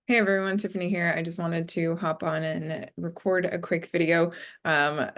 Hey everyone, Tiffany here. I just wanted to hop on and record a quick video. Um,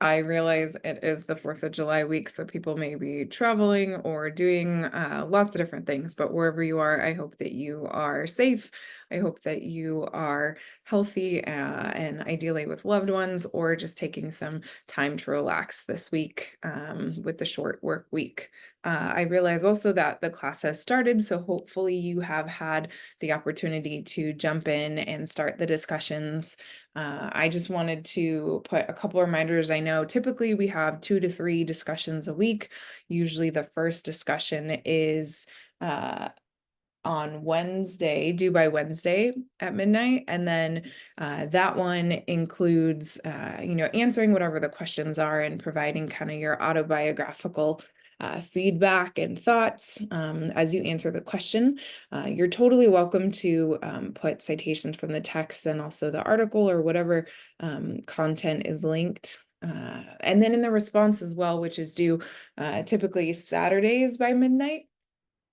I realize it is the 4th of July week, so people may be traveling or doing lots of different things, but wherever you are, I hope that you are safe. I hope that you are healthy and ideally with loved ones, or just taking some time to relax this week with the short work week. I realize also that the class has started, so hopefully you have had the opportunity to jump in and start the discussions. I just wanted to put a couple reminders. I know typically we have 2 to 3 discussions a week. Usually the first discussion is on Wednesday, due by Wednesday at midnight. And then that one includes, answering whatever the questions are and providing kind of your autobiographical feedback and thoughts as you answer the question. You're totally welcome to put citations from the text and also the article or whatever content is linked. And then in the response as well, which is due typically Saturdays by midnight.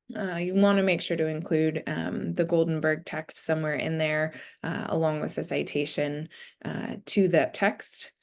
You want to make sure to include the Goldenberg text somewhere in there, along with the citation to that text.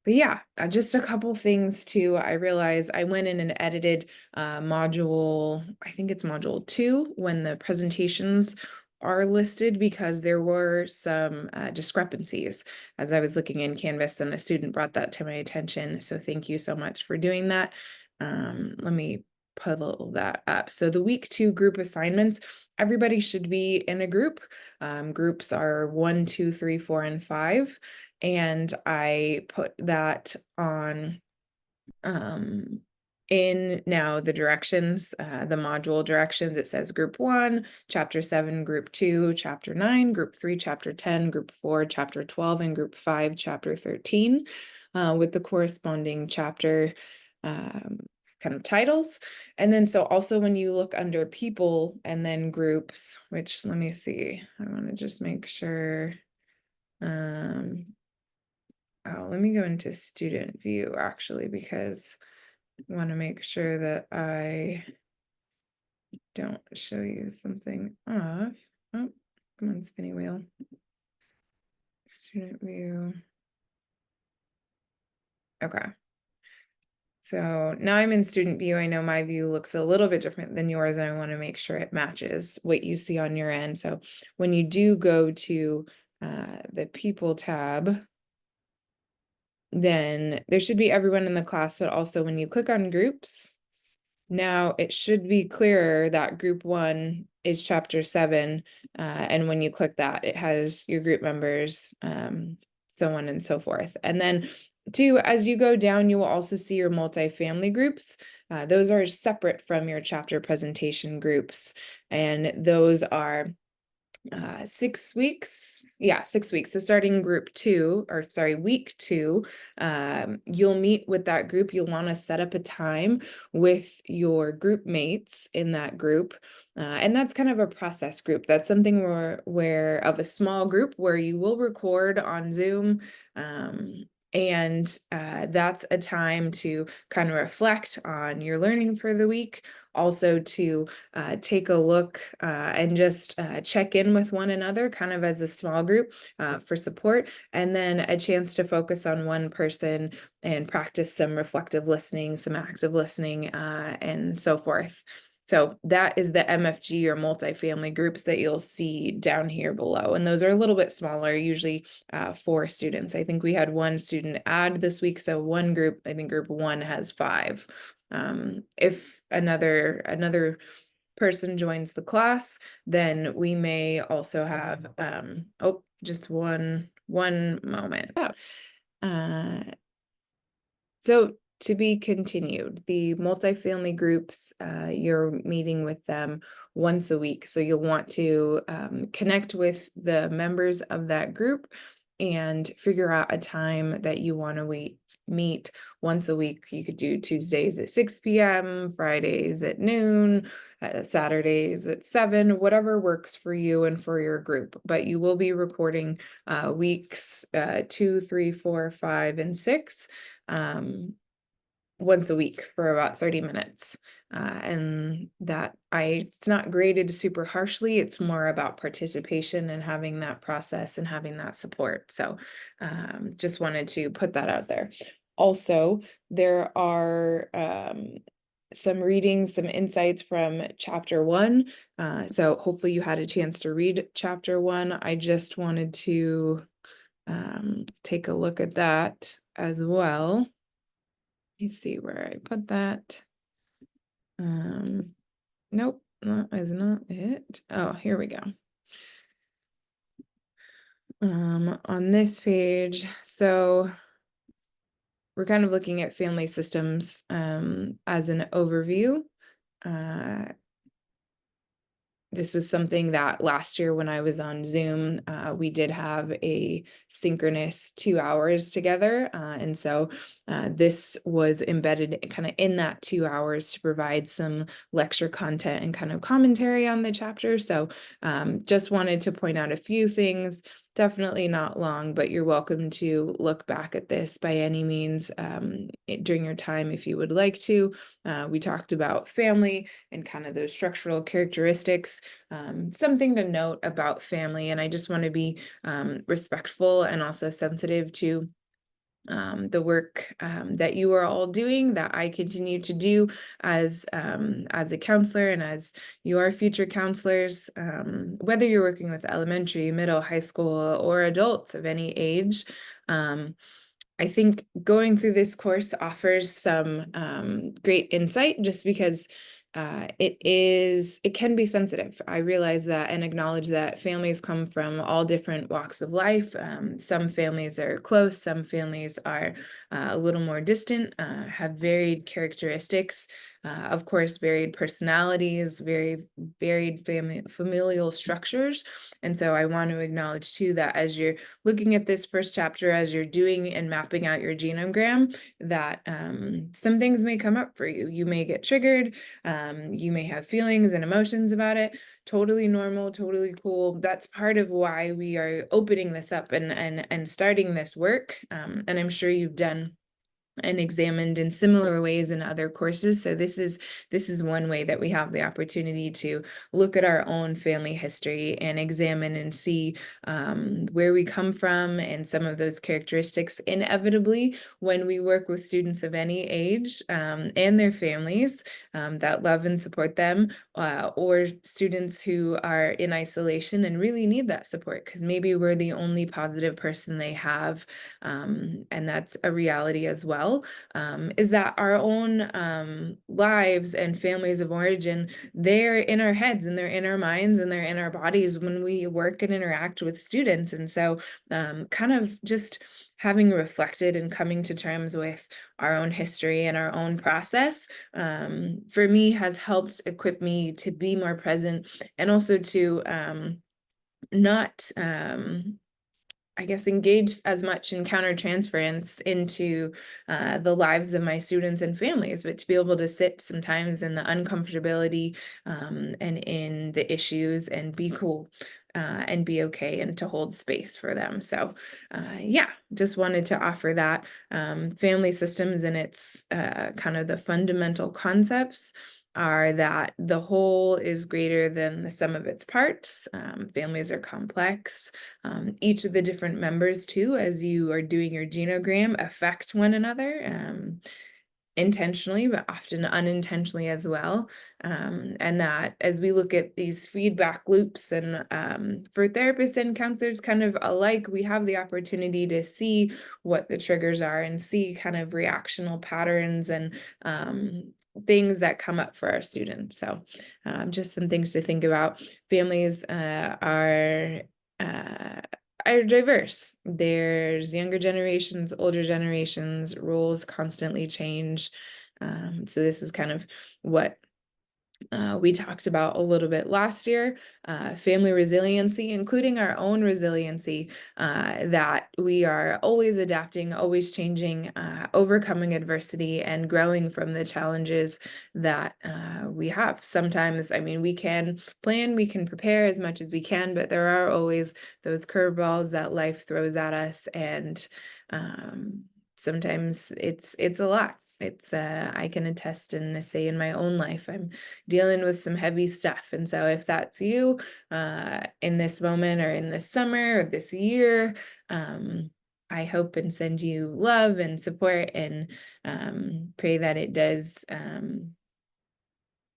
But yeah, just a couple things too. I realized I went in and edited module, I think it's module 2, when the presentations are listed, because there were some discrepancies as I was looking in Canvas, and a student brought that to my attention. So thank you so much for doing that. Let me pull that up. So the week 2 group assignments, everybody should be in a group. Groups are 1, 2, 3, 4, and 5. And I put that on in now the directions, the module directions. It says group 1, chapter 7, group 2, chapter 9, group 3, chapter 10, group 4, chapter 12, and group 5, chapter 13, with the corresponding chapter kind of titles. And then so also when you look under people and then groups, which let me see, I want to just make sure. Oh, let me go into student view actually, because I want to make sure that I don't show you something off. Oh, come on, spinny wheel. Student view. Okay. So now I'm in student view. I know my view looks a little bit different than yours, and I want to make sure it matches what you see on your end. So when you do go to the people tab, then there should be everyone in the class, but also when you click on groups, now it should be clearer that group 1 is chapter 7. And when you click that, it has your group members, so on and so forth. And then 2, as you go down, you will also see your multifamily groups. Those are separate from your chapter presentation groups. And those are 6 weeks. Yeah, 6 weeks. So starting week 2, you'll meet with that group. You'll want to set up a time with your group mates in that group. And that's kind of a process group. That's something where of a small group where you will record on Zoom. And that's a time to kind of reflect on your learning for the week, also to take a look and just check in with one another kind of as a small group for support, and then a chance to focus on one person and practice some reflective listening, some active listening, and so forth. So that is the MFG or multifamily groups that you'll see down here below. And those are a little bit smaller, usually 4 students. I think we had 1 student add this week. So one group, I think group 1 has 5. If another person joins the class, then we may also have, just one moment. So to be continued, the multifamily groups, you're meeting with them once a week. So you'll want to connect with the members of that group and figure out a time that you want to meet once a week. You could do Tuesdays at 6 p.m., Fridays at noon, Saturdays at 7, whatever works for you and for your group. But you will be recording weeks 2, 3, 4, 5, and 6 once a week for about 30 minutes. and that it's not graded super harshly. It's more about participation and having that process and having that support. So just wanted to put that out there. Also, there are some readings, some insights from chapter 1. So hopefully you had a chance to read chapter 1. I just wanted to take a look at that as well. Let me see where I put that. Nope, that is not it. Oh, here we go. On this page, so we're kind of looking at family systems as an overview. This was something that last year when I was on Zoom, we did have a synchronous 2 hours together. And so this was embedded kind of in that 2 hours to provide some lecture content and kind of commentary on the chapter. So just wanted to point out a few things. Definitely not long, but you're welcome to look back at this by any means during your time if you would like to. We talked about family and kind of those structural characteristics. Something to note about family, and I just want to be respectful and also sensitive to the work that you are all doing, that I continue to do as a counselor and as you are future counselors, whether you're working with elementary, middle, high school, or adults of any age. I think going through this course offers some great insight just because it can be sensitive. I realize that and acknowledge that families come from all different walks of life. Some families are close, some families are a little more distant, have varied characteristics, of course, varied personalities, very varied familial structures. And so I want to acknowledge too that as you're looking at this first chapter, as you're doing and mapping out your genogram, that some things may come up for you. You may get triggered. You may have feelings and emotions about it. Totally normal, totally cool. That's part of why we are opening this up and starting this work. And I'm sure you've done and examined in similar ways in other courses. So this is one way that we have the opportunity to look at our own family history and examine and see where we come from and some of those characteristics. Inevitably, when we work with students of any age and their families that love and support them, or students who are in isolation and really need that support because maybe we're the only positive person they have, and that's a reality as well. Is that our own lives and families of origin, they're in our heads and they're in our minds and they're in our bodies when we work and interact with students. And so kind of just having reflected and coming to terms with our own history and our own process, for me has helped equip me to be more present and also to not I guess, engage as much in countertransference into the lives of my students and families, but to be able to sit sometimes in the uncomfortability and in the issues and be cool and be okay and to hold space for them. So yeah, just wanted to offer that. Family systems and its kind of the fundamental concepts are that the whole is greater than the sum of its parts. Families are complex. Each of the different members too, as you are doing your genogram, affect one another intentionally, but often unintentionally as well. And that as we look at these feedback loops and for therapists and counselors kind of alike, we have the opportunity to see what the triggers are and see kind of reactional patterns and things that come up for our students. So just some things to think about. Families are diverse. There's younger generations, older generations, roles constantly change. So this is kind of what we talked about a little bit last year, family resiliency, including our own resiliency, that we are always adapting, always changing, overcoming adversity and growing from the challenges that we have. Sometimes, I mean, we can plan, we can prepare as much as we can, but there are always those curveballs that life throws at us. And sometimes it's a lot. It's I can attest and say in my own life, I'm dealing with some heavy stuff. And so if that's you in this moment or in this summer or this year, I hope and send you love and support, and pray that it does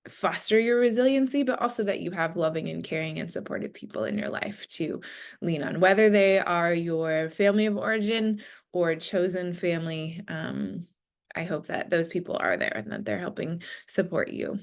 foster your resiliency, but also that you have loving and caring and supportive people in your life to lean on, whether they are your family of origin or chosen family. I hope that those people are there and that they're helping support you.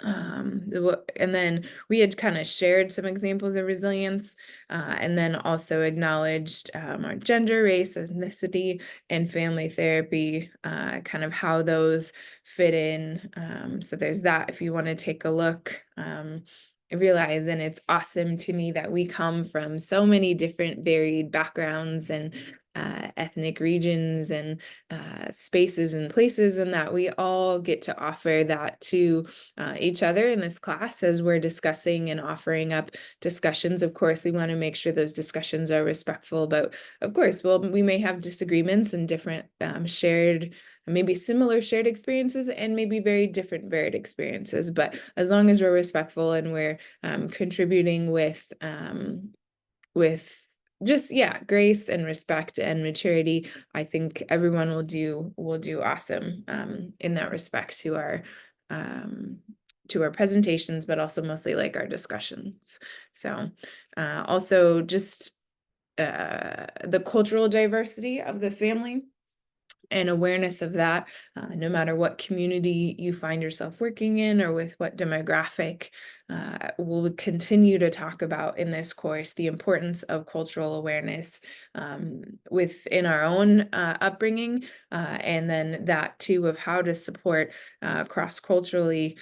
And then we had kind of shared some examples of resilience, and then also acknowledged our gender, race, ethnicity, and family therapy, kind of how those fit in. So there's that if you want to take a look. I realize, and it's awesome to me that we come from so many different varied backgrounds and ethnic regions and spaces and places, and that we all get to offer that to each other in this class as we're discussing and offering up discussions. Of course, we want to make sure those discussions are respectful, but of course, we may have disagreements and different shared, maybe similar shared experiences, and maybe very different varied experiences. But as long as we're respectful and we're contributing with just grace and respect and maturity, I think everyone will do awesome in that respect to our presentations, but also mostly like our discussions. So also just the cultural diversity of the family and awareness of that, no matter what community you find yourself working in or with what demographic. We'll continue to talk about in this course the importance of cultural awareness within our own upbringing, and then that too of how to support cross-culturally.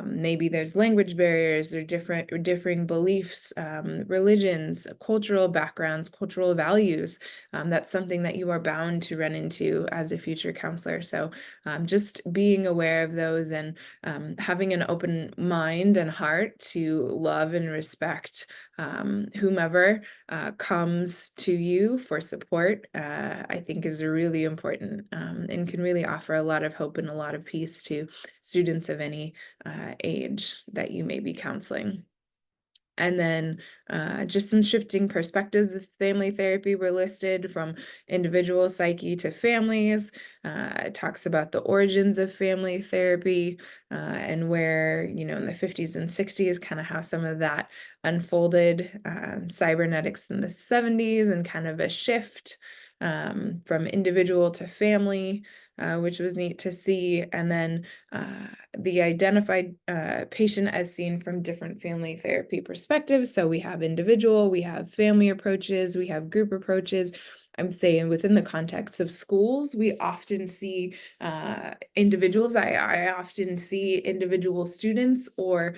Maybe there's language barriers or differing beliefs, religions, cultural backgrounds, cultural values. That's something that you are bound to run into as a future counselor. So just being aware of those and having an open mind and heart to love and respect whomever comes to you for support, I think is really important, and can really offer a lot of hope and a lot of peace to students of any age that you may be counseling. And then just some shifting perspectives of family therapy were listed, from individual psyche to families. It talks about the origins of family therapy, and where, in the 50s and 60s, kind of how some of that unfolded, cybernetics in the 70s, and kind of a shift from individual to family, which was neat to see. And then the identified patient as seen from different family therapy perspectives. So we have individual, we have family approaches, we have group approaches. I'm saying within the context of schools, we often see individuals. I often see individual students, or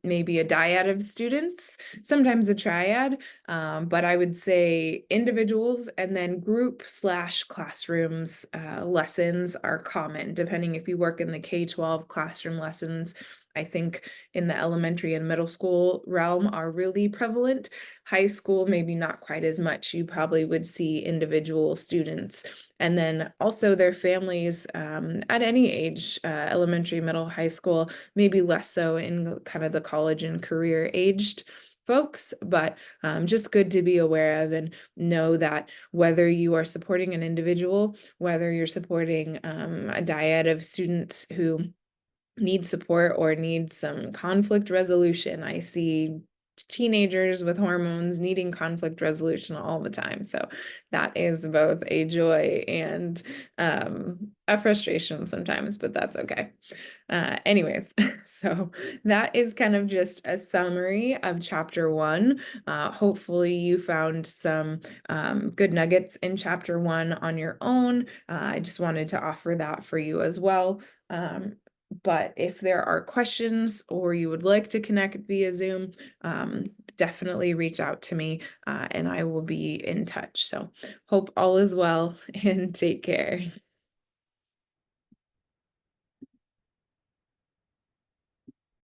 maybe a dyad of students, sometimes a triad, but I would say individuals, and then group/classrooms lessons are common, depending if you work in the K-12 classroom lessons. I think in the elementary and middle school realm are really prevalent. High school, maybe not quite as much. You probably would see individual students. And then also their families at any age, elementary, middle, high school, maybe less so in kind of the college and career aged folks, but just good to be aware of and know that whether you are supporting an individual, whether you're supporting a dyad of students who need support or need some conflict resolution. I see teenagers with hormones needing conflict resolution all the time. So that is both a joy and a frustration sometimes, but that's okay. Anyways, so that is kind of just a summary of chapter 1. Hopefully you found some good nuggets in chapter 1 on your own. I just wanted to offer that for you as well. But if there are questions or you would like to connect via Zoom, definitely reach out to me, and I will be in touch. So hope all is well and take care.